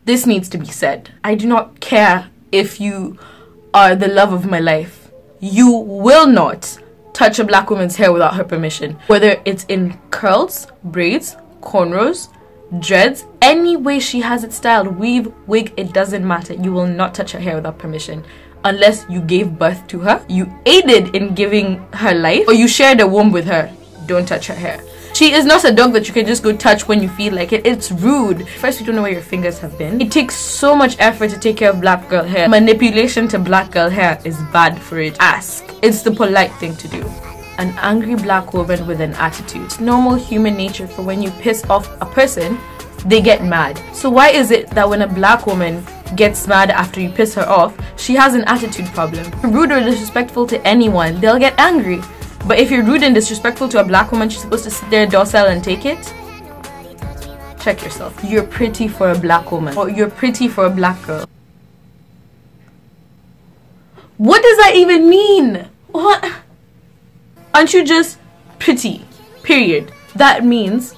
This needs to be said. I do not care if you are the love of my life. You will not touch a black woman's hair without her permission. Whether it's in curls, braids, cornrows, dreads, any way she has it styled, weave, wig, it doesn't matter. You will not touch her hair without permission. Unless you gave birth to her, you aided in giving her life, or you shared a womb with her. Don't touch her hair. She is not a dog that you can just go touch when you feel like it. It's rude. First, you don't know where your fingers have been. It takes so much effort to take care of black girl hair. Manipulation to black girl hair is bad for it. Ask. It's the polite thing to do. An angry black woman with an attitude. It's normal human nature for when you piss off a person, they get mad. So why is it that when a black woman gets mad after you piss her off, she has an attitude problem? If you're rude or disrespectful to anyone, they'll get angry. But if you're rude and disrespectful to a black woman, she's supposed to sit there docile and take it? Check yourself. You're pretty for a black woman, or you're pretty for a black girl. What does that even mean? What? Aren't you just pretty? Period. That means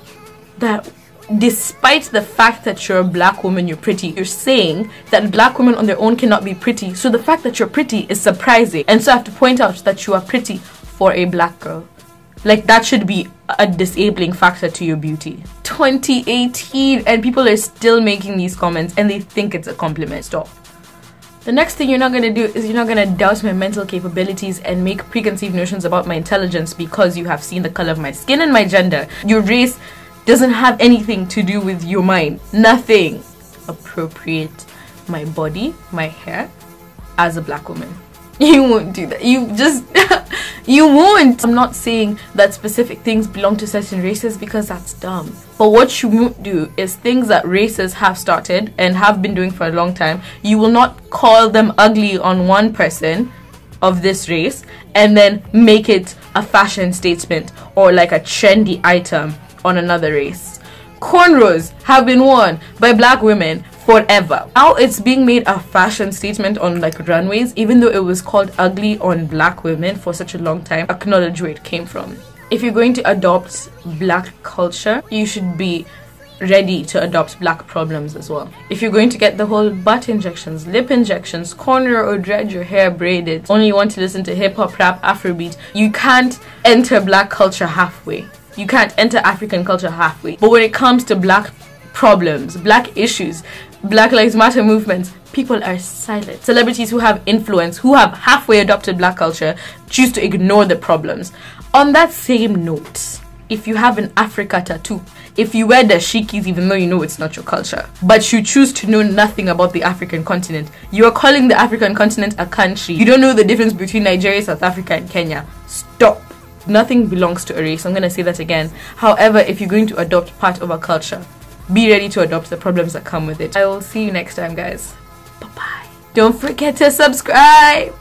that despite the fact that you're a black woman, you're pretty. You're saying that black women on their own cannot be pretty. So the fact that you're pretty is surprising. And so I have to point out that you are pretty for a black girl. Like, that should be a disabling factor to your beauty. 2018 and people are still making these comments and they think it's a compliment. Stop. The next thing you're not going to do is you're not going to doubt my mental capabilities and make preconceived notions about my intelligence because you have seen the color of my skin and my gender. Your race doesn't have anything to do with your mind. Nothing. Appropriate my body, my hair as a black woman. You won't do that. You just you won't. I'm not saying that specific things belong to certain races because that's dumb. But what you won't do is things that races have started and have been doing for a long time. You will not call them ugly on one person of this race and then make it a fashion statement or like a trendy item on another race. Cornrows have been worn by black women forever. Now it's being made a fashion statement on like runways, even though it was called ugly on black women for such a long time. Acknowledge where it came from. If you're going to adopt black culture, you should be ready to adopt black problems as well. If you're going to get the whole butt injections, lip injections, corner or dread your hair braided, only you want to listen to hip-hop, rap, Afrobeat, you can't enter black culture halfway. You can't enter African culture halfway. But when it comes to black problems, black issues, Black Lives Matter movements, people are silent. Celebrities who have influence, who have halfway adopted black culture, choose to ignore the problems. On that same note, if you have an Africa tattoo, if you wear dashikis even though you know it's not your culture, but you choose to know nothing about the African continent, you are calling the African continent a country. You don't know the difference between Nigeria, South Africa and Kenya. Stop. Nothing belongs to a race. I'm going to say that again. However, if you're going to adopt part of a culture, be ready to adopt the problems that come with it. I will see you next time, guys. Bye-bye. Don't forget to subscribe.